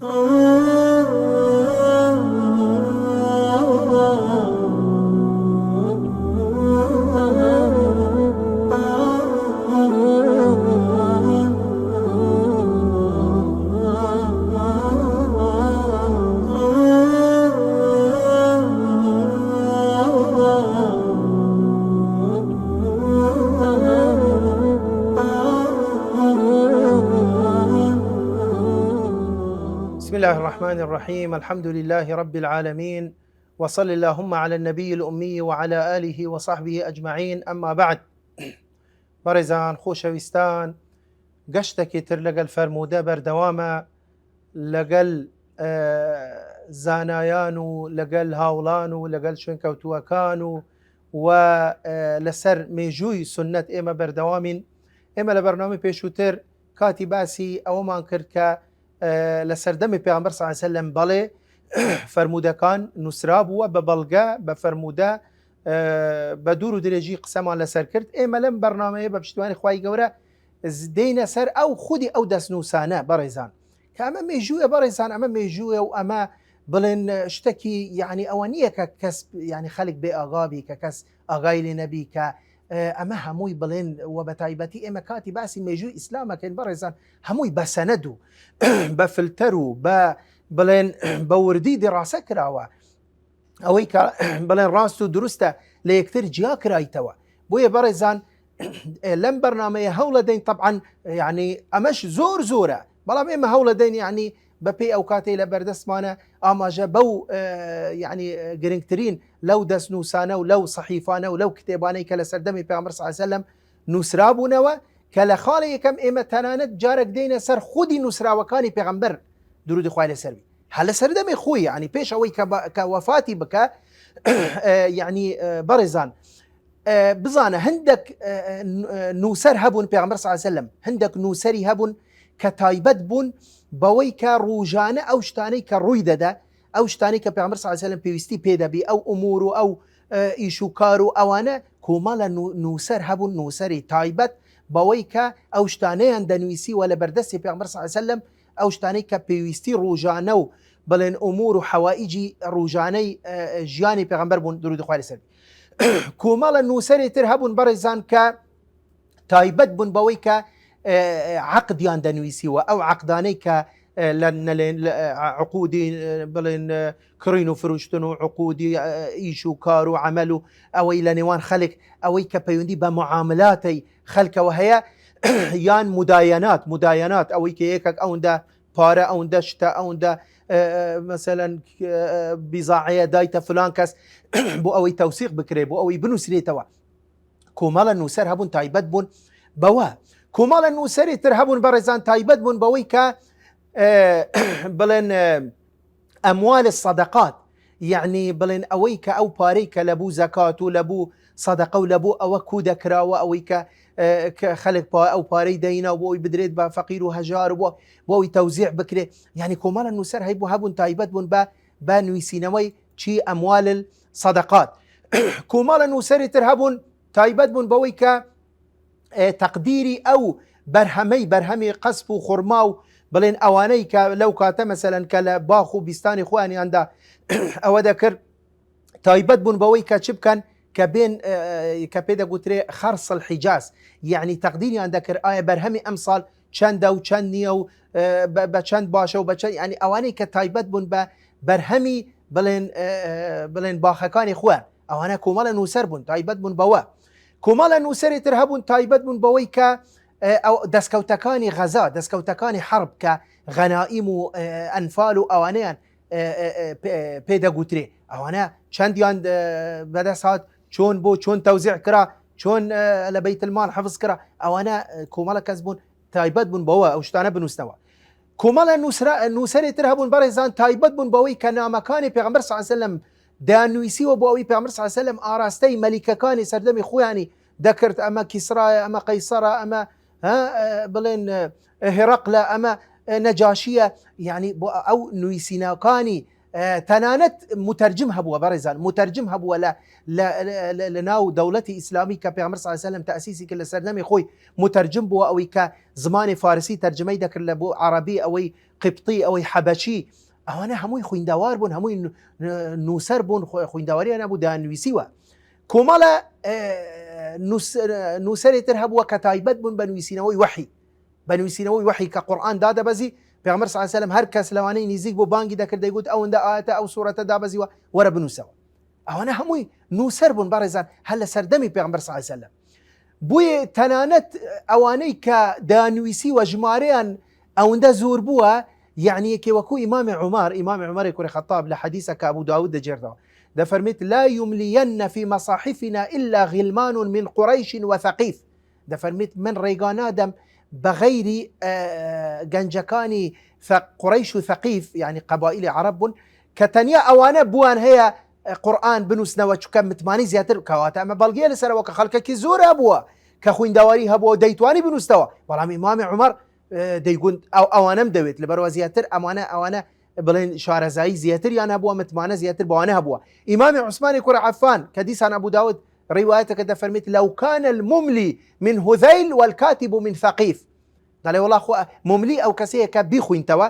بسم الله الرحمن الرحيم. الحمد لله رب العالمين، وصل اللهم على النبي الأمي وعلى آله وصحبه أجمعين. أما بعد، بەڕێزان خۆشەویستان، گەشتێکی تر لەگەڵ فەرموودە بەردەوامە لەگەڵ زانایان و لەگەڵ هاوڵان و لەگەڵ شوێنکەوتووەکان و لەسەر مێژووی سنەت ئێمە بەردەوامین. ئێمە لە بەرنامەی پێشووتر کاتی باسی ئەوەمان کرد کە لە سەردەمی پێغەمبەر صلی الله علیه و سەلەم بەڵێ فەرموودەکان نووسرا بووە بە بەڵگە بە فەرموودە بە دوور و درێژی قسەمان لەسەر کرد. ئێمە لەم بەرنامەیە بە پشتیوانی خوای گەورە دێینە سەر ئەو خودی ئەو دەستنووسانە بەڕێزان کە ئەمە مێژوویە بەڕێزان، ئەمە مێژوویە و ئەمە بڵێن شتێکی یعنی ئەوە نییە کە کەس ینی خەڵک بێ ئاغابی کە کەس ئاغای لێ نەبی کە ئەمە هەمووی بڵێن و بە تایبەتی ئێمە کاتی باسی مێژووی ئیسلامەکەین بەڕێزان، هەمووی بە سەنەد و بە فلتەر و بە بڵێن بە وردی دیڕاسە کراوە، ئەوەی کە بڵێن ڕاست و دروستە لە یەکتر جیا کرایتەوە. بۆیە بەڕێزان لەم بەرنامەیە هەوڵە دەین طبعاً یعنی ئەمەش زۆر زۆرە، بەڵام ئێمە هەوڵە دەین یعنی بەپێی ئەو کاتەی لە بەردەستمانە ئاماژە بەو یعنی گرنگترین لەو دەستنووسانە و لەو سەحیفانە و لەو کتێبانەی کە لە سەردەمی پێغەمبەر صلی الله علیه و سەلەم نووسرا بوونەوە کە لە خاڵی یەکەم ئێمە تەنانەت جارێک دێینە سەر خودی نووسراوەکانی پێغەمبەر درودی خوای لەسەروی هەر لە سەردەمی خۆی، یعنی پێش ئەوەی کە وەفاتی بکە یعنی بەڕێزان بزانە هەندێک نووسەر هەبوون پێغەمبەر صلی الله علیه و سەلەم، هەندێک نووسەری هەبوون کە تایبەت بوون بەوەی کە ڕۆژانە ئەو شتانەی کە ڕووی دەدا، ئەو شتانەی کە پێغەمبەر صلی الله علیه و سەلەم پێویستی پێدەبی، ئەو ئومور و ئەو ئیش و کار و ئەوانە کۆمەڵە نووسەر هەبوون، نووسەری تایبەت بەوەی کە ئەو شتانەیان دەنوویسی و لە بەردەستی پێغەمبەر صلی الله علیه و سەلەم ئەو شتانەی کە پێویستی ڕۆژانە و بڵێن ئومور و حەوائیجی ڕۆژانەی ژیانی پێغەمبەر بوون درودی خوای لەسەروی. کۆمەڵە نووسەری تر هەبوون بەڕێزان کە تایبەت بوون بەوەی کە عقدیان دەنویسیوە، ئەو عقدانەی کە عقودی بڵێن کڕین و فروشتن و عقودی ئیش و کار و عمل و ئەوەی لە نێوان خەڵک ئەوەی کە پەیوەندی بە معاملاتی خەڵکەوە هەیە یان مدایەنات ئەوەی کە یەکێک ئەوەندە پارە ئەوەندە شتە ئەوەندە مثلەن بیزاعەیە دایتە فلان کەس بۆ ئەوەی تەوسیق بکرێ بۆ ئەوەی بنووسرێتەوە. کۆمەڵە نووسەر هەبوون تایبەت بوون بەوە. کۆمەڵە نووسەری تر هەبوون بەڕێزان تایبەت بوون بەوەی کە بڵێن ئەموال سەدەقات، یعنی بڵێن ئەوەی کە ئەو پارەی کە لەبوو زەکات و لەبوو سەدەقە و لەبوو ئەوە کو دەکراوە، ئەوەی کە خەڵک ئەو پارەی دەینە بۆ ئەوی بدرێت بە فەقیر و هەژار بۆ ئەوی تەوزیع بکرێ، یعنی کۆمەڵە نووسەر هەبوون تایبەت بوون بە نوویسینەوەی چی ئەموال سەدەقات. کۆمەڵە نووسەری تر هەبوون تایبەت بوون بەوەی کە تەقدیری ئەو بەرهەمی قەسپ و خورما و بڵێن ئەوانەی کە لەو کاتە مەسەلەن کە لە باخ و بیستانی خۆیانیاندا ئەوە دەکرد، تایبەت بوون بەوەی کە چ بکەن کە بێن کە پێدەگوترێ خەرس الحیجاز، یعنی تەقدیریان دەکرد ئایا بەرهەمی ئەم ساڵ چەندە و چەند نییە و بە چەند باشە و بە چەند، یعنی ئەوانەی کە تایبەت بوون بە بەرهەمی بڵێن باخەکانی خۆیان، ئەوانە کۆمەڵە نووسەر بوون تایبەت بوون بەوە. کۆمەڵە نووسەری تر هەبوون تایبەت بوون بەوەی کە دەستکەوتەکانی غەزا، دەستکەوتەکانی حرب کە غەنائیم و ئەنفال و ئەوانەیان پێدەگوترێ، ئەوانە چەندیان بەدەست هات، چۆن تەوزیع کرا، چۆن لە بەیت المال حەفظ کرا، ئەوانە کۆمەڵە کەس بوون تایبەت بوون بەوە ئەو شتانە بنووسنەوە. کۆمەڵە نووسەری تر هەبوون بەڕێزان تایبەت بوون بەوەی کە نامەکانی پێغەمبەر صلی الله علیه و سەلەم دانویسیوە بۆ ئەوەی پێغەمبەر صلی الله علیه و سەلەم ئاراستەی مەلیکەکانی سەردەمی خۆیانی دەکرد، ئەمە کیسرایە، ئەمە قەیسەرە، ئەمە بڵێن هێرەقلە، ئەمە نەجاشیە، یعنی بۆ ئەو نوویسینەکانی تەنانەت متەرجم هەبووە بەڕێزان، متەرجم هەبووە لە ناو دەوڵەتی ئیسلامی کە پێغەمبەر صلی الله علیه و سەلەم تەئسیسی کرد لە سەردەمی خۆی، متەرجم بووە ئەوەی کە زمانی فارسی تەرجمەی دەکرد لە بۆ عەرەبی، ئەوەی قبطی ئەوەی حەبەشی ئەوانە هەمووی خوێندەوار بوون، هەمووی نووسەر بوون، خوێندەوەریان نەبوو دانویسیوە. کۆمەڵە نووسەرێتر هەبووە کە تایبەت بوون بە نووسینەوەی وحی، بە نووسینەوەی وحی کە قورئان دادەبەزی. پێغەمبەر صلی الله علیه و سلم هەر کەس لەوانەی نزیک بۆ بانگی دەکرد دەیگوت ئەوەندە ئاەتە ئەو سوورەتە دابەزیوە وەرە بنووسەوە. ئەوانە هەمووی نووسەر بوون بەڕێزان هەر لە سەردەمی پێغەمبەر صلی الله علیه و سلم. بۆیە تەنانەت ئەوانەی کە دانویسی و ژمارەیان ئەوەندە زۆر بووە، یعنی یەکێ وەکو ئیمامی عومەری کوڕی خەتاب لە حەدیثە کە ئەبوو داود دەجێردەوە دەفەرمێت لا يملين في مصاحفنا إلا غلمان من قريش وثقيف. دەفەرمێت من ڕێگا نادەم بەغەیری گەنجەکانی قڕەیش و ثەقیف، یعنی قەبائیلی عەرەب بوون کە تەنیا ئەوانە بووان هەیە قورئان بنووسنەوە، چونکە متمانی زیاتر کەواتە ئەمە بەڵگەیە لەسەرەوە کە خەڵکێکی زۆر هەبووە کە خوێندەواری هەبووە دەیتوانی بنووسەوە، بەڵام ئیمامی عومەر دەیگوت ئەوانەم دەوێت لەبەرەوە زیاتر ئەوانە بڵێن شارەزایی زیاتریان هەبووە، متمانە زیاتر بەوانە هەبووە. ئیمامی عوسمانی کوڕی عەفان کە دیسان ئەبوو داود ڕیوایەتەکە دەفەرمێت لەو کان المملی من هوذیل والکاتب من ثەقیف. دەڵێ وڵا خۆ مملی ئەو کەسەیە کە بیخوێنتەوە،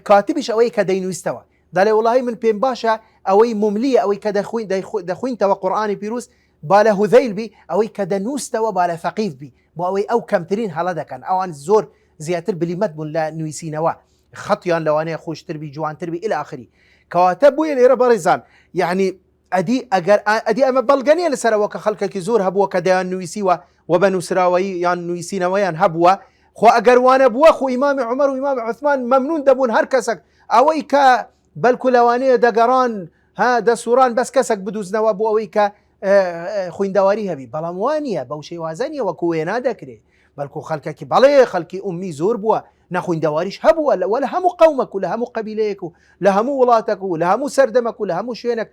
کاتبیش ئەوەی کە دەینویستەوە. دەڵێ وڵی من پێم باشە ئەوەی مملیە ئەوەی کە دەخوێنتەوە قورئانی پیرۆز با لە هوذیل بی، ئەوەی کە دەنووستەوە با لە ثەقیف بی، بۆ ئەوەی ئەو کەمترین هەڵە دەکەن. ئەوان زۆر زیاتر بلیمەت بوون لە نووسینەوە، خەتیان لەوانەیە خۆشتر بی، جوانتر بی إلى آخره. کەواتە بوویە لێرە بەڕێزان، یعنی ئەدی ئەمە بەڵگەنیە لەسەرەوە کە خەڵکێکی زۆر هەبووە کە دەیان نووسیوە و بە نووسراوەیی یان نووسینەوەیان هەبووە. خۆ ئەگەر وانە بووە خۆ ئیمامی عومەر و ئیمامی عوسمان مەمنون دەبوون هەر کەسێک ئەوەی کە بەلکو لەوانەیە دەگەڕان دەسووران بەس کەسێک بدوزنەوە بۆ ئەوەی کە خوێندەواری هەبی، بەڵام وانە بەو شێوازانیە وەکو وێنا دەکرێت، بەلکو خەڵکێکی بەڵێ خەڵکی ئومی زۆر بووە، نەخوێندەواریش هەبووە لە هەموو قەومەک و لە هەموو قەبیلەیەک و لە هەموو وڵاتێک و لە هەموو سەردەمەک و لە هەموو شوێنێک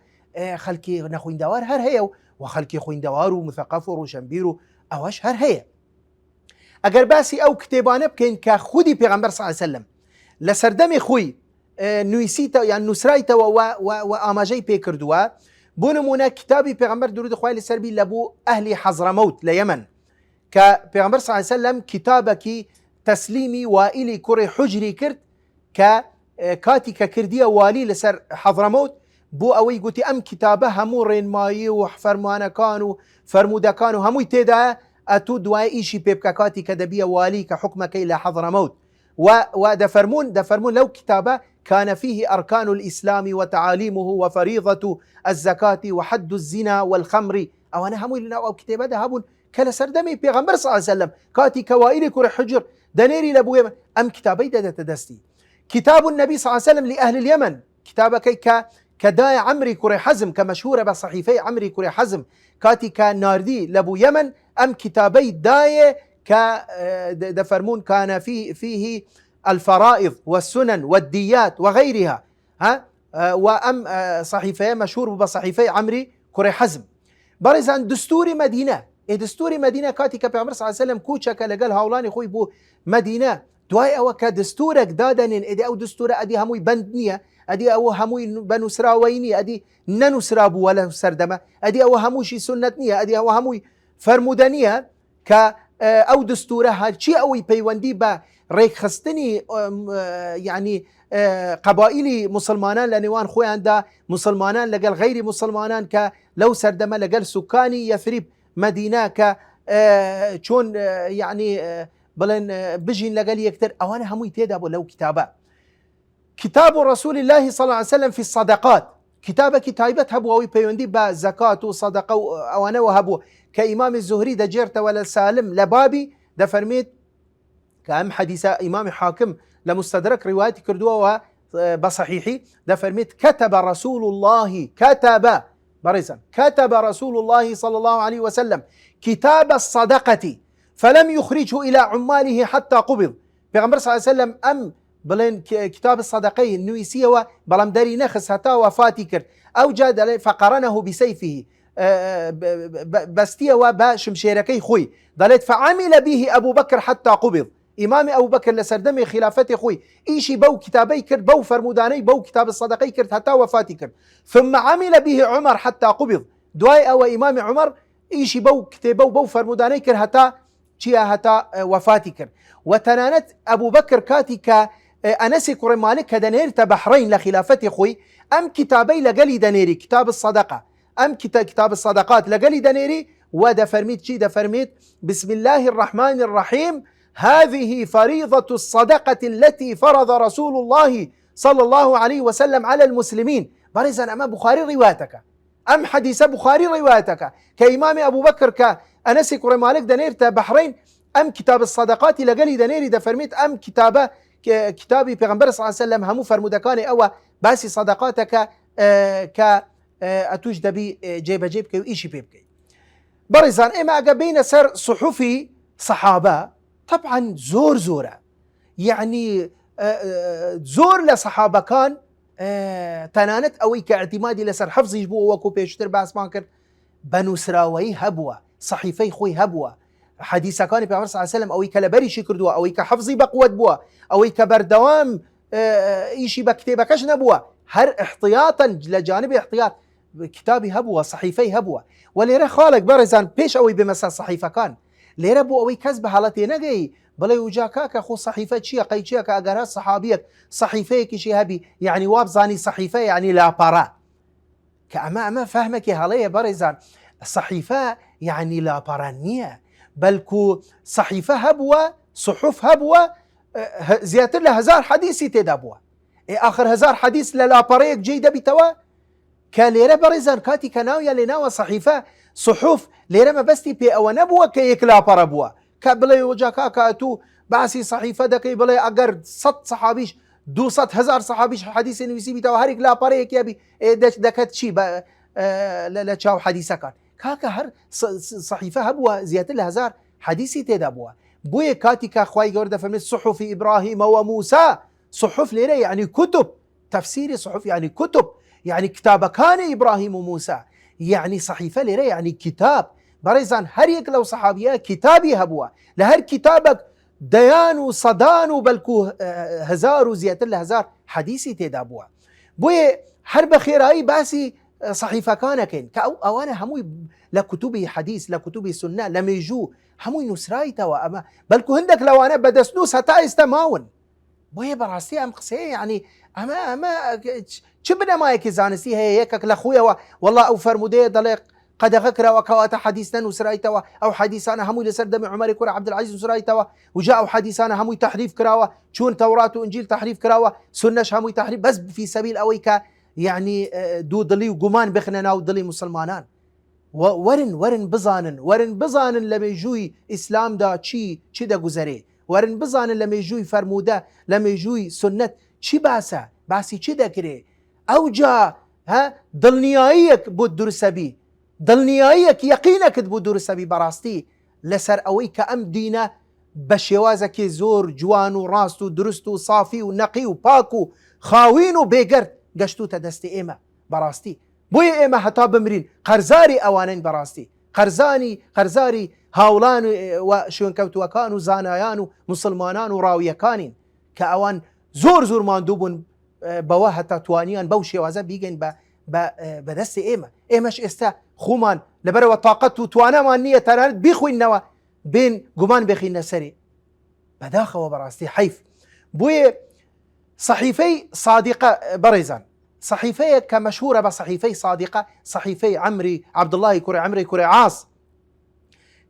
خەڵکی نەخوێندەوار هەر هەیە و خەڵکی خوێندەوار و مثەقەف و ڕۆشنبیر و ئەوەش هەر هەیە. ئەگەر باسی ئەو کتێبانە بکەین کە خودی پێغەمبەر صلی الله علیه و سلم لە سەردەمی خۆی نووسیتەوە یان نووسرایتەوە و ئاماژەی پێکردووە، بۆ نمونە کتابی پێغەمبەر درود خوای لەسەر بی لە بۆ ئەهلی حەزڕەمەوت لە یەمەن کە پێغەمبەر صلی الله علیه و سلم کتابێکی تەسلیمی وائیلی کوڕی حوجری کرد کە کاتی کە کردیە والی لەسەر حەزڕەمەوت بۆ ئەوەی گوتی ئەم کتابە هەموو ڕێنمایی و فەرمانەکان و فەرمودەکان و هەمووی تێدایە، ئەتوو دوای ئیشی پێ بکە کاتی کە دەبیە والی کە حکمەکەی لە حەزڕەمەوت. ودفرمون لو كتابة كان فيه أركان الإسلام وتعاليمه وفريضة الزكاة وحد الزنا والخمر. أو أنا هموي لنا أو كتابة هابون كلا سردمي بيغمبر صلى الله عليه وسلم كاتي كوائري كور حجر دنيري لبويا أم كتابي تدستي كتاب النبي صلى الله عليه وسلم لأهل اليمن كتابة كداية عمري كوري حزم كمشهورة بصحيفي عمري كوري حزم كاتي كناردي لبو يمن أم كتابي داية كدفرمون كان فيه الفرائض والسنن والديات وغيرها وأم صحيفة مشهور بصحيفي عمري كوري حزم برزان دستوري مدينة دستوري مدينة كاتي كبيعمر صلى الله عليه وسلم كوشك لقال هاولاني خوي بو مدينة دواي أو كدستورك دادن إدي أو دستور أدي هموي بندنية أدي أو هموي بنسراويني أدي ننسرابو ولا سردمة أدي أو هموشي سنتنية أدي أو هموي فرمودانية ك أو دستورها شيء أوي بيوندي با ريك خستني يعني قبائلي مسلمانان لنوان خويان دا مسلمانان لقال غير مسلمانان ك لو سردمة لقال سكاني يثرب مدينة ك شون يعني بلن بجين لقال يكتر أوانا همو يتدابوا لو كتاب رسول الله صلى الله عليه وسلم في الصدقات كتابة كتابتها بووي بيوندي با زكاة وصدقة أوانا وهبو كإمام الزهري دا جيرت ولا سالم لبابي دا فرميت كأم حديثة إمام حاكم لمستدرك رواية كردوة بصحيحي دا فرميت كتب رسول الله كتب رسول الله صلى الله عليه وسلم كتاب الصدقة فلم يخرجه إلى عماله حتى قبض بيغمبر صلى الله عليه وسلم أم بلين كتاب الصدقة النويسية بلام داري نخس حتى وفاتي كرد أو جاد فقرنه بسيفه بستيه وبا شمشيركي خوي ضلت فعمل به أبو بكر حتى قبض إمام أبو بكر لسردمي خلافته خوي إيشي بو كتابي كرد بو فرموداني بو كتاب الصدقة كرد حتى وفاتي كرد ثم عمل به عمر حتى قبض دواي أو إمام عمر إيشي بو كتابو بو فرموداني كرد حتى وفاتي كرد وتنانت أبو بكر كاتي أنس كوري مالك دنير تبحرين لخلافة خوي أم كتابي لقلي دنيري كتاب الصدقة أم كتاب الصدقات لقلي دنيري ودفرميت شي دفرميت بسم الله الرحمن الرحيم هذه فريضة الصدقة التي فرض رسول الله صلى الله عليه وسلم على المسلمين. برزا أما بخاري روايتك أم حديث بخاري روايتك كإمام أبو بكر كأنس كوري مالك دنير تبحرين أم كتاب الصدقات لقلي دنيري دفرميت أم كتابي پیغمبر صلى الله عليه وسلم همو فرمودكاني أو باسي صدقاتك أتوش دبي جيب جيبك وإيشي بيبكي. برزان إما أقبين سر صحفي صحابة طبعا زورة يعني زور لصحابة كان تنانت أوي كاعتمادي لسر حفظ يجبوه وكو بيشتر باس مانكر بنو سراوي هبوة صحيفي خوي هبوة حديثة كان في عمر صلى الله عليه وسلم أوي كلبري شكردوها أوي كحفظي بقوة بوا أوي كبردوام إيشي بكتابكش نبوة هر احتياطا لجانب احتياط كتابي هبوة صحيفي هبوة وليرا خالق برزان بيش أوي بمثل صحيفة كان ليرا بو أوي كذب حالتي نجي بلا يوجاكاك أخو صحيفة شيء قيشيك أجرها صحابيك صحيفة كشي هبي يعني وابزاني صحيفة يعني لا برا كأما فهمك هالية برزان الصحيفة يعني لا برانية بلكو صحيفة هبوة صحف هبوة زيادة له 1000 حديث تدابوه آخر 1000 حديث لا بريك جيدة بتوا كليرة برزان كاتي كناوية لناوة صحيفة صحف ليرة ما بستي بي أو نبوة كيك لا بربوه كبلا وجاكا كاتو باسي صحيفة دكي بلا أجر 100 صحابيش 200,000 صحابيش حديث نويسي بتوا هريك لا بريك يبي دكت شي لا تشاو حديثة كان كاكا هر صحيفة هبوة زيادة له 1000 حديث تدابوه بوي كاتي كاخواي جورده فمن صحف إبراهيم وموسى صحف ليرة يعني كتب تفسير صحف يعني كتب يعني كتاب كان إبراهيم وموسى يعني صحيفة ليرة يعني كتاب بريزان هر يك لو صحابية كتابي هبوه لهر كتابك ديان وصدان وبلكو 1000 وزيادة له 1000 حديثي تدابوه بوي هر بخير باسي صحيفة كانكين كأوانا هموي لكتبي حديث لكتبي سنة لما يجو هموي نسرايتا وأما بلكو هندك لو أنا بدسنوس هتا استماون بوي براستي أم قصي يعني أما شبنا ما يكزانستي هي هيك لأخويا والله أو فرمودي دليق قد غكرا وكواتا حديثنا نسرايتا أو حديثانا هموي لسردم عمر كورا عبد العزيز نسرايتا وجاءوا حديثانا هموي تحريف كراوة شون توراة وإنجيل تحريف كراوة سنش هموي تحريف بس في سبيل أويكا يعني دو ضلي وقمان بخننا ودلي مسلمانان ورن بزانن لما يجوي اسلام دا چی دا گذره ورن بزانن لما يجوي فرموده لما يجوي سنت چی باسی چی دا كري او جا ها ضلنيايك بود درسبي ضلنيايك يقينك بود درسبي براستي لسر اويك ام دينا بشوازك زور جوان وراستو درستو صافي ونقي وباكو خاوين وبيقرت قشتو تدستي ايما براستي بوي ايما حتا بمرين قرزاري اوانين براستي قرزاري هاولان وشون كوتو كانوا زانايان مسلمانان وراوية كانين كاوان زور ماندوبون بوا حتا توانيان بوشي وازا بيجن بدستي ايماش استا خومان لبروا طاقت وتوانا مانية ترانت بيخوين نوا بين قمان بخين سري بداخه وبراستي حيف بوي صحيفي صادقة بريزان صحيفي كمشهورة بصحيفي صادقة صحيفي عبد الله كوري عاص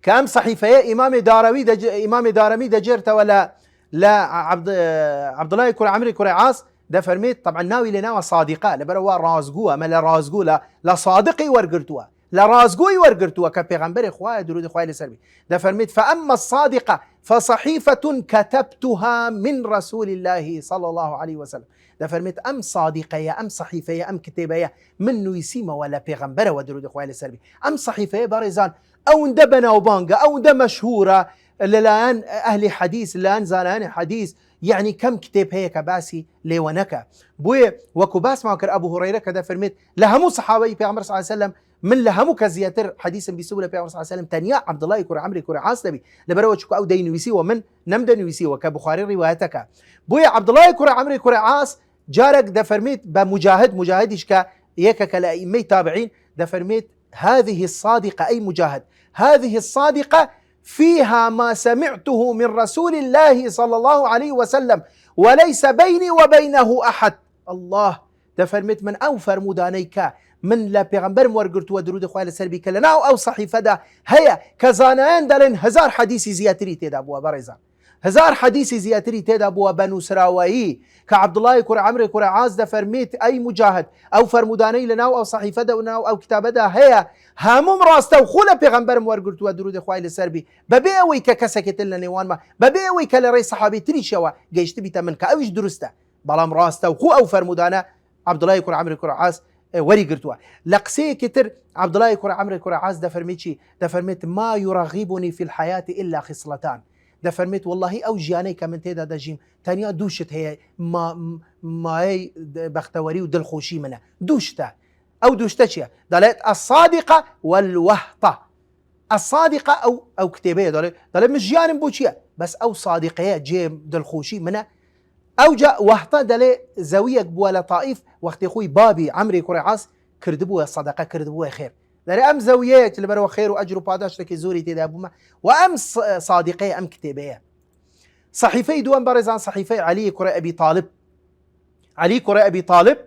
كم صحيفي إمام دارمي دجرت ولا لا عبد الله كوري عاص ده فرميت طبعا ناوي لناوى صادقة لبروا رازقوها ما لا رازقو لا صادقي ورقرتوها لا رازقوي ورقرتوها كبيغمبر إخوائي درود إخوائي لسلبي ده فرميت فأما الصادقة فصحيفة كتبتها من رسول الله صلى الله عليه وسلم ده فرميت أم صادقة يا أم صحيفة يا أم كتابة يا منو يسيما ولا بيغمبر ودرود إخوائي لسلبي أم صحيفة بارزان أو ندبنا وبانجا أو ده مشهورة للآن أهل حديث للآن زالان حديث يعني كم كتاب هيك باسي ليونكا بوي وكباس معكر أبو هريرة كده فرميت لهمو صحابي بيغمبر صلى الله عليه وسلم من لهمو كزياتر حديثا بيسوله بيغمبر صلى الله عليه وسلم تنيا عبد الله كوري عاص نبي لبروتشكو أو دين ويسي ومن نمدن ويسي وكبخاري روايتك بوي عبد الله كوري عاص جارك ده فرميت مجاهدش يك كالأئمة تابعين ده فرميت هذه الصادقة أي مجاهد هذه الصادقة فيها ما سمعته من رسول الله صلى الله عليه وسلم وليس بيني وبينه أحد. الله دفرمت من أو فرمودانيك من لا پیغمبر ورگرت و درود خواه لسر بی کلنا او صحیفه ده هيا كزانان دلن هزار حديثي زياتري تيدا بوا بريزان هزار حديثي زياتري تيدا بوا بنو سراوي كعبد الله كور عمرو كور عاز ده فرميت اي مجاهد او فرموداني لناو او صحيفه ده وناو او كتابه ده هيا هموم راسته وخوله پیغمبر ورگرت و درود خواه لسر بي ببيوي ككسكت لنا نيوان ما ببيوي كلري صحابي تري شوا جيشت بي تمن كاوش درسته بلام راسته وخو او فرمودانه عبد الله كور عمرو كور عاز وري قرتوا لقسي كتر عبد الله كور عمرو كور عاز ده فرميتشي ده فرميت ما يرغبني في الحياة إلا خصلتان ده فرميت والله أو جياني كمن تيدا ده جيم تانيا دوشت هي ما هي بختوري ودل خوشي منها دوشتا أو دوشتشيا دلت الصادقة والوهطة الصادقة أو كتابية دلت مش جيان بوشيا بس أو صادقية جيم دل خوشي منها او جاء وهطه دلي زاويه بولا طائف وقت اخوي بابي عمري كوري عاص كردبوه صدقه كردبوه خير دلي ام زاويات اللي بروا خير واجر وباداش تكي زوري تيدا بوما وام صادقيه ام كتابيه صحيفي دوان برزان صحيفي علي كوري ابي طالب علي كوري ابي طالب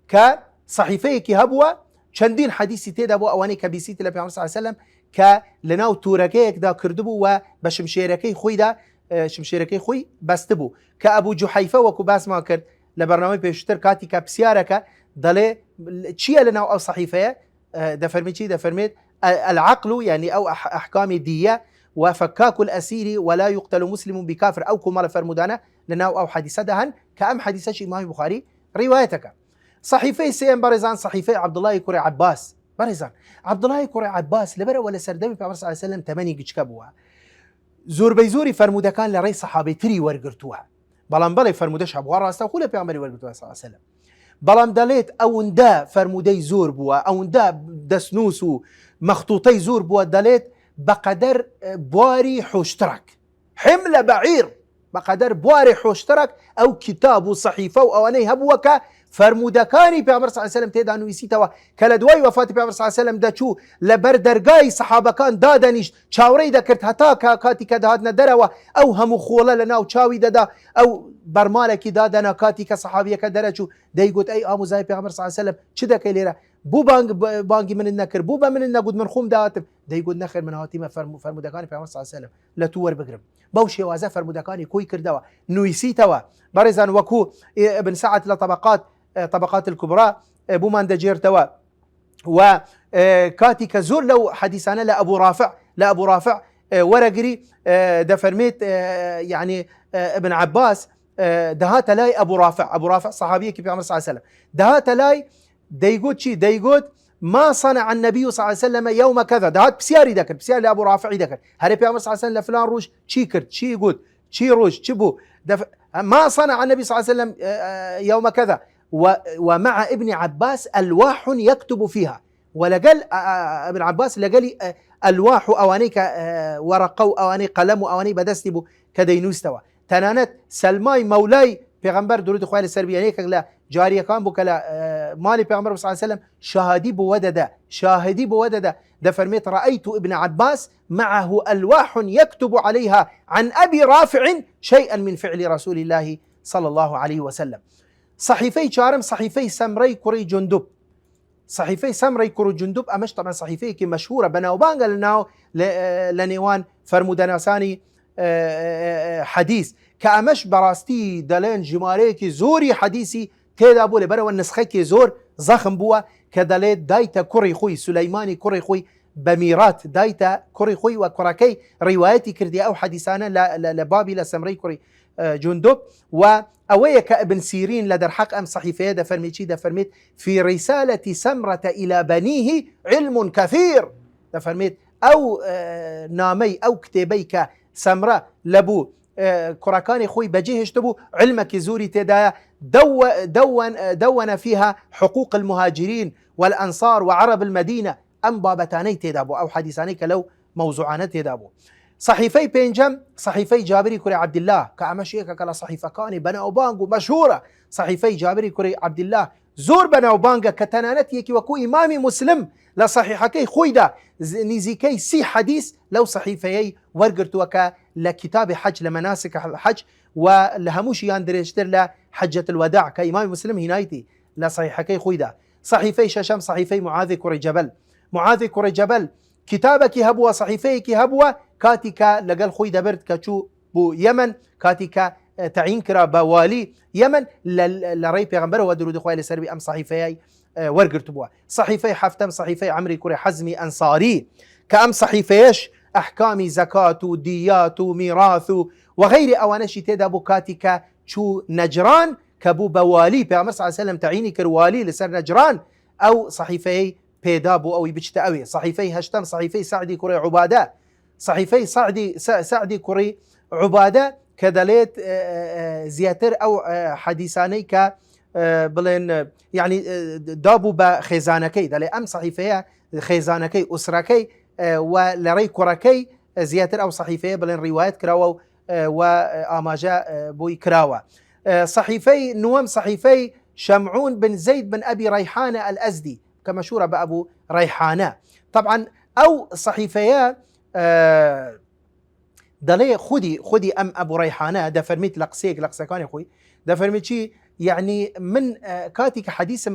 كصحيفي كي هبوا چندين حديثي تيدا بو اواني كبيسيت لبي صلى الله عليه وسلم ك لناو توركيك دا كردبو وبشمشيركي خوي دا شمشيركي خوي بستبو كأبو جحيفة وكو باس ما كرد لبرنامج بيشتر كاتي كبسيارك دلي تشيا لنا أو صحيفة دفرميت شي دفرميت العقل يعني أو أحكام الدية وفكاك الأسير ولا يقتل مسلم بكافر أو كمال فرمودانا لنا أو حديثة دهن كأم حديثة شي إمام البخاري روايتك صحيفة سيم برزان صحيفة عبد الله كوري عباس برزان عبد الله كوري عباس لبرا ولا سردمي في عمر صلى الله عليه وسلم 8 كبوها زور بيزوري فرمودكان لري صحابي تري ورقرتوها بلام بلي فرمودش ابو راسته وخوله پیامبري ورقرتوها صلى الله عليه وسلم بلام دليت او اندا فرمودي زور بوا او اندا دسنوس مخطوطي زور بوا دليت بقدر بواري حوشترك حمله بعير بقدر بواري حوشترك او كتاب وصحيفه او اني هبوك فرمودكاني پیامبر صلی الله علیه و سلم تیدا نویسیتوا کله دوای وفات پیامبر صلی الله علیه و سلم دچو لبر درگای صحابه کان دادنیش چاوری دکرت هتا کاتی کدهات ندروا او هم خوله لنا او چاوی ددا او برمالکی دادنا کاتی ک صحابیه کدرچو دی گوت ای امو زای پیامبر صلی الله علیه و سلم چه دک لیرا بو بانگی من النكر بو من النقود من خوم داتم دی گوت نخر من هاتیمه فرمودکانی پیامبر صلی الله علیه و سلم لتور بگرم باوشي وازا فرمودکانی کوی کردوا نویسیتوا برزان وكو ابن سعد طبقات الكبرى بومان دجير توا وكاتي كزور لو حديثانا لأبو رافع ورقري دفرميت يعني ابن عباس دهات لاي أبو رافع صحابية كيف عمر صلى الله عليه وسلم دهات لاي ديقود ما صنع النبي صلى الله عليه وسلم يوم كذا دهات بسياري ذكر بسياري لأبو رافع ذكر هل في عمر صلى الله عليه وسلم لفلان روج شي كرت شي يقول شي روج شبو ما صنع النبي صلى الله عليه وسلم يوم كذا ومع ابن عباس ألواح يكتب فيها ولقال ابن عباس لقال ألواح أوانيك ورقو أواني قلم أواني بدستبو كدينوستوا تنانت سلماي مولاي پیغمبر درود خواه لسر بیانیک لا جاریه کان بو کلا مالي پیغمبر صلی الله عليه وسلم شاهدي بودده ده فرميت رأيت ابن عباس معه ألواح يكتب عليها عن أبي رافع شيئا من فعل رسول الله صلى الله عليه وسلم صحيفي شارم صحيفي سمري كوري جندب امش طبعا صحيفي كي مشهوره بناوبانغا لنيوان فرمودناساني حديث كامش براستي دلين جماريكي زوري حديثي تيدا بولي برا والنسخه كي زور زخم بوا كدليت دايتا كوري خوي سليماني كوري خوي بميرات دايتا كوري خوي وكراكي روايتي كردي او حديثانا لبابي لسمري كوري جندب وأويك ابن سيرين لدر حق أم صحيفة ده فرميت في رسالة سمرة إلى بنيه علم كثير ده فرميت أو نامي أو كتابيك سمرة لبو كراكاني خوي بجيه اشتبو علمك زوري تدايا دون فيها حقوق المهاجرين والأنصار وعرب المدينة أم بابتاني تدابو أو حديثاني كلو موضوعاني تدابو صحيفي بينجم صحيفي جابري كوري عبد الله كأمشي كلا صحيفة كاني بناو بانغو مشهورة صحيفي جابري كوري عبد الله زور بناو بانغا كتنانت يكي وكو إمامي مسلم لصحيحكي خويدا نيزيكي سي حديث لو صحيفي ورقرت وكا لكتاب حج لمناسك الحج ولهموش يان دريشتر لحجة الوداع كإمام مسلم هنايتي لا صحيحكي خويدا صحيفي ششم صحيفي معاذ كري جبل معاذ كري جبل كتابك هبوة صحيفيك هبوة كاتيكا لقل خويدا برد كشو بو يمن كاتيكا تعين كرا بوالي يمن لري بيغمبر ودرود خويا لسربي أم صحيفي ورقرت بوا صحيفي حفتم صحيفي عمري كري حزمي أنصاري كأم صحيفيش أحكام زكاة ديات ميراث وغير أوانشي تيدا بوكاتيكا شو نجران كبو بوالي بيغمبر صلى الله عليه وسلم تعيني كروالي لسر نجران أو صحيفي بيدابو أو يبجتأوي صحيفي هشتم صحيفي سعدي كري عبادة صحيفي سعدي كري عبادة كدليت زياتر أو حديثاني ك بلين يعني دابو بخزانكي دلي أم صحيفية خزانكي أسركي ولري كركي زياتر أو صحيفية بلين روايات كراوة وآماجا بوي كراوة صحيفي نوم صحيفي شمعون بن زيد بن أبي ريحانة الأزدي كمشهورة بأبو ريحانة طبعا أو صحيفية دلي خدي أم أبو ريحانة ده فرميت لقسيكان يا أخوي ده فرميت شي يعني من كاتك حديث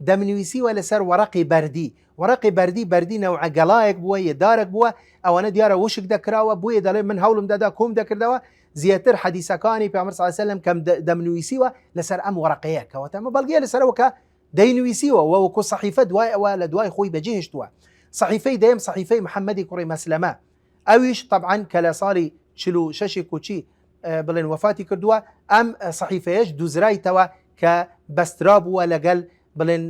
دمنويسيوة لسر ورقي بردي نوع قلايك بوا يدارك بوا أو أنا ديارة وشك دكراوة بوا دلي من هولم دا كوم دكردوا زياتر حديثة كاني في عمر صلى الله عليه وسلم كم دمنويسيوة لسر أم ورقية كواتما بلقية لسر وكا دينويسيوة وكو صحيفة دواي خوي بجيهش دوا صحيفي دايم صحيفي محمدي كوري مسلمة أويش طبعا كلا صاري شلو ششي كوشي بلين وفاتي كردوا أم صحيفيش دوزراي توا كبستراب ولقل بلين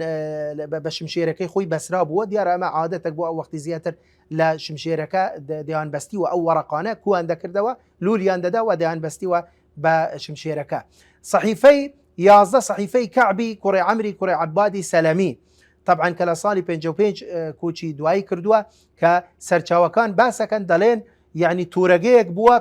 بشمشيركي خوي بسراب وديار أما عادتك بو وقت زياتر لا شمشيركا ديان بستيوا أو ورقانا كو عند كردوا لوليان ددا وديان بستيوا بشمشيركا صحيفي يازدا صحيفي كعبي كوري عمري كوري عبادي سلامي طبعا كلا صالي بينجو بينج كوشي دواي كردوا كسرچاوكان باسكن دلين يعني تورقيك بوا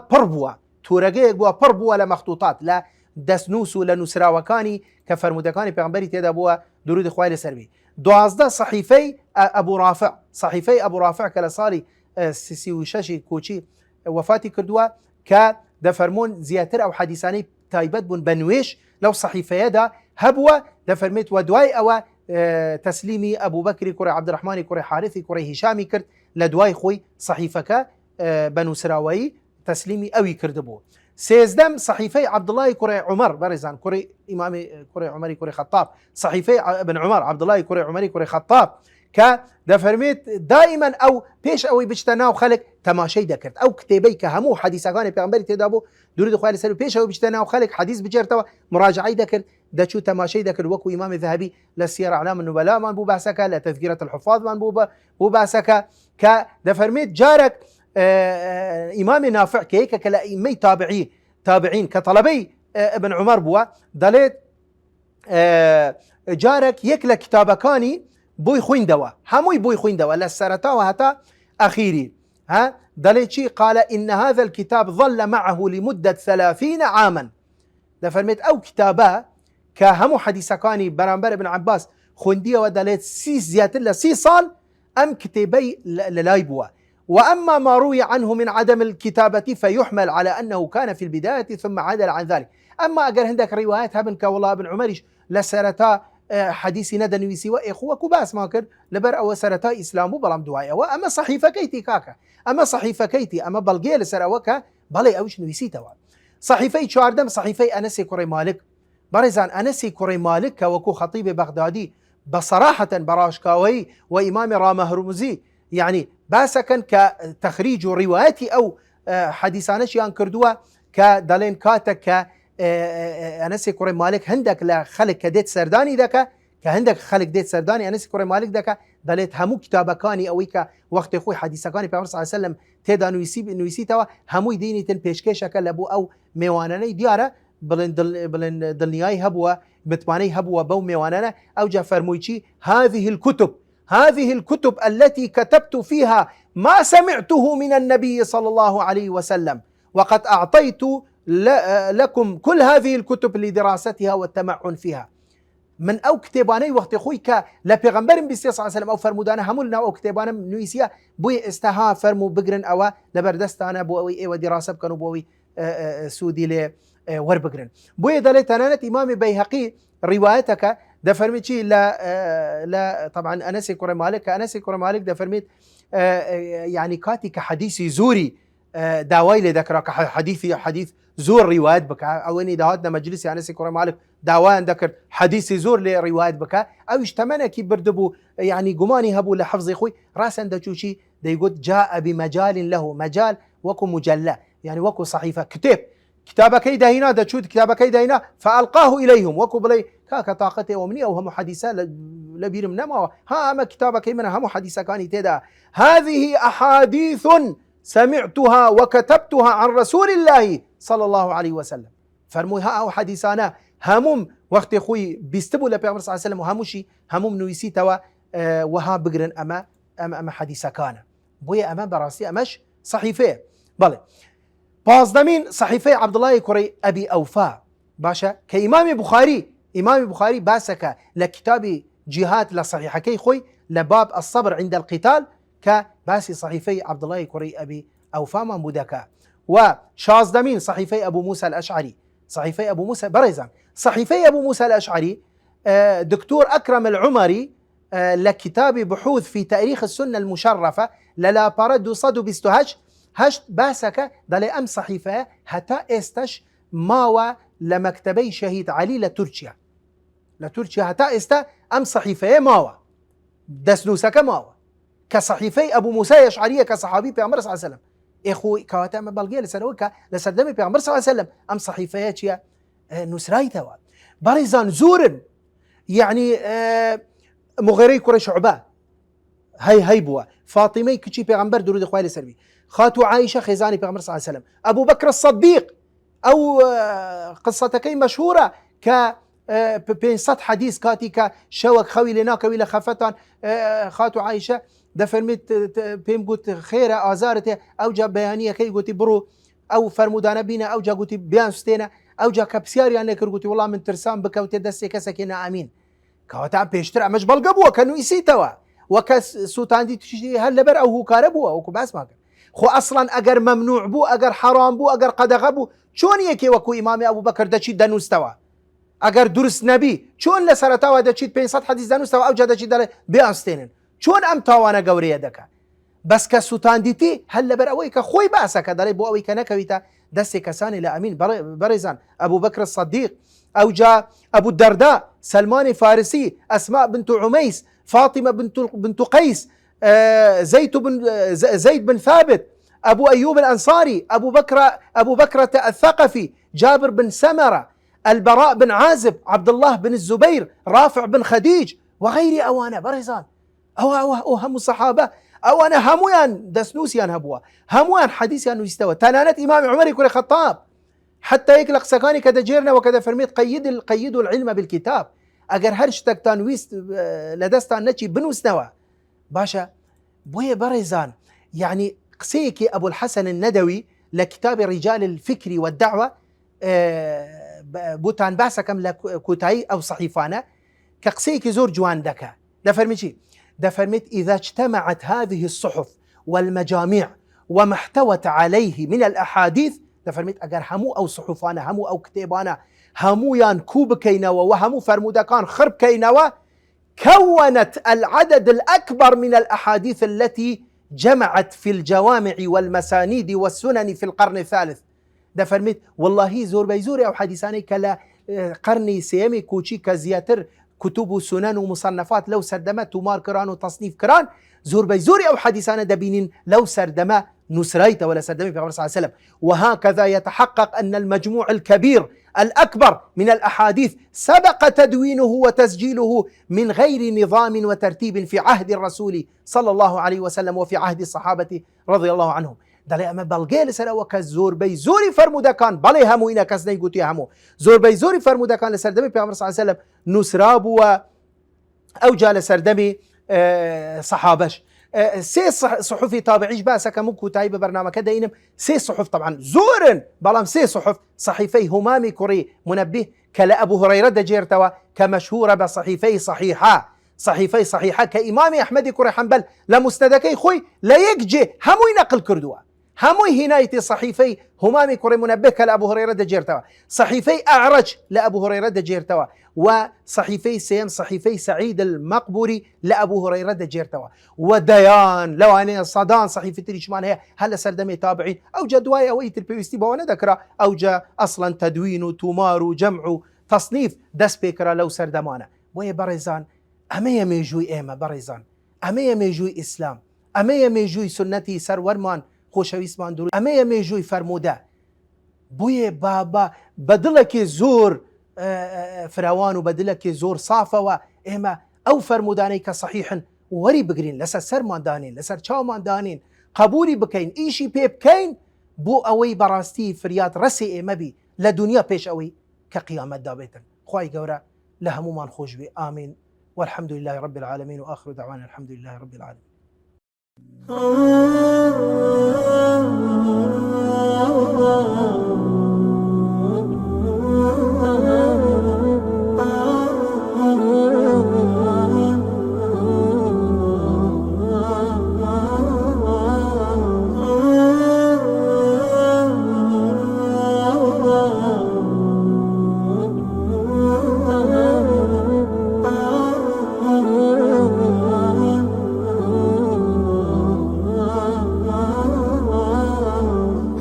بربوا لمخطوطات لا دسنوس ولا نسراوكاني كفرمودكاني بيغمبري تيدا بوا درود خوالي سربي دوازده صحيفي ابو رافع كلا صالي سيسي وشاشي كوشي وفاتي كردوا كدفرمون زياتر او حديثاني تايبت بن بنويش لو صحيفه دا هبوه دفرميت ودواي او تسليمي ابو بكر كوري عبد الرحمن كوري حارثي كوري هشامي كرد لدواي خوي صحيفك بنو سراوي تسليمي اوي كردبو سيزدم صحيفي عبد الله كوري عمر برزان كوري امامي كوري عمري كوري خطاب صحيفي ابن عمر عبد الله كوري عمري كوري خطاب كدفرميت دائما او بيش اوي بجتناو خلق تماشي دكرت او كتابي كهمو حديثان بيغمبري تدابو درود خوالي سلو بيش اوي بجتناو خلق حديث بجرتوا مراجعي دكر دا شو تماشي دكر وكو امام الذهبي لسير اعلام النبلاء من بو باسكا لتذكره الحفاظ من بو باسكا كدفرميت جارك امام نافع كيك كلا ايمي تابعين كطلبي ابن عمر بوا دليت جارك يكلا كتابكاني بوي خوين دوا هموي بوي خوين دوا للسرتا وهتا اخيري دليت شي قال ان هذا الكتاب ظل معه لمدة 30 عاما دفرميت او كتابا كهمو حديثكاني برانبر ابن عباس خوندية ودليت زيادة 6 صال ام كتابي للايبوا وأما ما روي عنه من عدم الكتابة فيحمل على أنه كان في البداية ثم عدل عن ذلك أما أجر عندك روايات هبن كوالله بن عمرش لسرتا حديث ندن وسوى إخوة كباس ماكر لبر أو سرتا إسلامو بلام دوايا وأما صحيفة كيتي كاكا أما بلغي لسراوكا بلي أوش نويسيتوا صحيفي شاردم صحيفي أنسي كوري مالك برزان أنسي كوري مالك وكو خطيب بغدادي بصراحة براشكاوي وإمام رامهرمزي يعني باسكن كتخريج رواياتي او حديثانش يان كردوا كدالين كاتك انس كوري مالك هندك لخلق كديت سرداني دكا كهندك خلق ديت سرداني انس كوري مالك دكا داليت همو كتابكاني او وقت خوي حديثكاني بيغمبر صلى الله عليه وسلم تيدا نويسيتوا همو ديني تن بيشكيشا كلبو او ميوانني دياره بلن دلنياي هبوا بتماني هبوا بو ميواننا او جا فرمويشي هذه الكتب التي كتبت فيها ما سمعته من النبي صلى الله عليه وسلم وقد أعطيت لكم كل هذه الكتب لدراستها والتمعن فيها من او كتاباني وقت خوي ك لبيغمبر بيستي صلى الله عليه وسلم او فرمودانه همولنا او كتابانه نويسيا بوي استها فرمو بقرن او لبردستانه بوي ودراسه كانوا بوي سودي ل وربقرن بوي دلت انانه امام بيهقي روايتك ده فرميت شيء لا طبعا انس كره مالك ده فرميت يعني كاتي كحديثي زوري داوي لذكرك حديث زور روايات بك او اني دهاتنا مجلس انس كره مالك داوان ذكر حديثي زور لروايات بك او اجتمعنا كي بردبو يعني قماني هبو لحفظ اخوي راسا دشوشي ده يقول جاء بمجال له مجال وكو مجلة يعني وكو صحيفة كتابك كيدا هنا ده شو كتابك كيدا هنا فألقاه إليهم وكو بلي كاكا طاقته ومني أو هم حديثة لبير منما ها أما كتابك يمنا هم حديثة كاني تدا هذه أحاديث سمعتها وكتبتها عن رسول الله صلى الله عليه وسلم فرموها أو حديثانا هموم وقت خوي بيستبوا لبيغمبر صلى الله عليه وسلم وهموشي هموم نويسي توا وها بقرن أما حديثة كان بويا أما براسي أمش صحيفة بله بازدمين صحيفة عبد الله كري أبي أوفاء باشا كإمام بخاري باسك لكتاب جهات لصحيحكي خوي لباب الصبر عند القتال كباسي صحيفة عبد الله كري أبي أوفاء ممودكا وشازدمين صحيفة أبو موسى الأشعري صحيفة أبو موسى بريزان صحيفة أبو موسى الأشعري دكتور أكرم العمري لكتاب بحوث في تاريخ السنة المشرفة للا باردو صدو بستهش هشت باسك دلي أم صحيفة هتا استش ماوا لمكتبي شهيد علي لتركيا هتا استا أم صحيفة ماوا دسنوسك ماوا كصحيفة أبو موسى الأشعري كصحابي بيغمبر صلى الله عليه وسلم إخوي كواتام بلغية لسنوكا لسردمي بيغمبر صلى الله عليه وسلم أم صحيفة يا نسرايتوا بريزان زورن يعني مغيري كرة شعبة هاي بوا فاطمة كتشي بيغمبر درود إخوالي لسربي خاتو عائشة خيزاني بيغمبر صلى الله عليه وسلم أبو بكر الصديق أو قصتكي مشهورة ك بين سطح حديث كاتي كشوك خوي لنا كويلة خفتان خاتو عائشة دفرمت بيم قلت خيرة آزارته أو جا بيانية كي قلت برو أو فرمودانا بينا أو جا قلت بيان ستينا أو جا كبسياري يعني قلت والله من ترسام بك وتدسي كسكينا آمين كواتا بيشترع مش بلقبوا كانوا يسيتوا وكس سوتان دي تشي هل لبر أو هو كاربوا أو كباس ما خو أصلا أجر ممنوع بو أجر حرام بو أجر قدغ بو شون يكي وكو إمام أبو بكر دشي دانوستوا أجر درس نبي شون لسرتوا دشي بين سطح حديث دانوستوا أو جدا دل بيانستين شون أم توانا جورية دكا بس كسوتان ديتي هل لبر أويك خوي بأسك دلي بو أويك نكويتا دسي كساني لأمين برزان أبو بكر الصديق أو جاء أبو الدرداء سلمان فارسي أسماء بنت عميس فاطمة بنت قيس زيد بن ثابت أبو أيوب الأنصاري أبو بكرة الثقفي جابر بن سمرة البراء بن عازب عبد الله بن الزبير رافع بن خديج وغير أوانا برزان أو هم الصحابة أو أنا هميان دسنوسيان هبوا هميان حديثيان يستوى تنانت إمام عمر يكون خطاب حتى يكلق سكاني كذا جيرنا وكذا فرميت قيدوا العلم بالكتاب أجر هرشتك تنويست لدستان نتشي بنوستوى باشا بوي بريزان يعني قسيكي أبو الحسن الندوي لكتاب رجال الفكر والدعوة بوتان باسا كم لكوتاي أو صحيفانا كقسيكي زور جوان دكا ده فرميت إذا اجتمعت هذه الصحف والمجاميع وما احتوت عليه من الأحاديث ده فرميت أجر همو أو صحفانا همو أو كتابانا همو ينكوب كينوا وهمو فرمودا كان خرب كينوا كونت العدد الأكبر من الأحاديث التي جمعت في الجوامع والمسانيد والسنن في القرن الثالث ده فرميت والله زور بيزوري أو حديثاني كلا قرني سيمي كوشي كزياتر كتب سنن ومصنفات لو سردمت ومار كران وتصنيف كران زور بيزوري أو حديثانا دبينين لو سردما نسريت ولا سردمي في عمر صلى الله عليه وسلم وهكذا يتحقق أن المجموع الكبير الأكبر من الأحاديث سبق تدوينه وتسجيله من غير نظام وترتيب في عهد الرسول صلى الله عليه وسلم وفي عهد الصحابة رضي الله عنهم دلي أما بلغيل سلا وكزور بيزوري فرمودا كان بلي همو إنا كسني قوتي همو زور بيزوري فرمودا كان لسردمي في عمر صلى الله عليه وسلم نسراب أو جال سردمي صحابش سي صحفي تابعيش باسا كمكو تايب برنامج كده ينم سي صحف طبعا زورن بلام سي صحف صحيفي همامي كوري منبه كلا أبو هريرة دجيرتوا كمشهورة بصحيفي صحيحة كإمام أحمد كوري حنبل لمستدكي خوي لا يكجي هموي نقل كردوا هموي هنايتي صحيفي همامي كوري منبه كلا أبو هريرة دجيرتوا صحيفي أعرج لأبو هريرة دجيرتوا وصحيفي سيم صحيفي سعيد المقبوري لأبو هريرة دجيرتوا وديان لو أنا صدان صحيفة تريشمان هي هلا سردمي تابعين أو جدواي أو البيوستي بوانا ذكرى أو جا أصلا تدوين وتمار وجمع تصنيف دس بيكرا لو سردمانا ويا بريزان أمي ميجوي إيما بريزان أمي ميجوي إسلام أمي ميجوي سنتي سر ورمان خوشويسمان درو أمي ميجوي فرمودا بوي بابا بدلك زور فراوان وبدلك زور صافة وإما أو فرموداني كصحيحا وري بقرين لسر سرمان دانين لسر شاومان دانين قبولي بكين إيشي بيب كين بو أوي براستي فريات رسي إما بي لدنيا بيش أوي كقيامة دابتا خواهي قورا لهمومان خوش بي آمين والحمد لله رب العالمين وآخر دعوانا الحمد لله رب العالمين.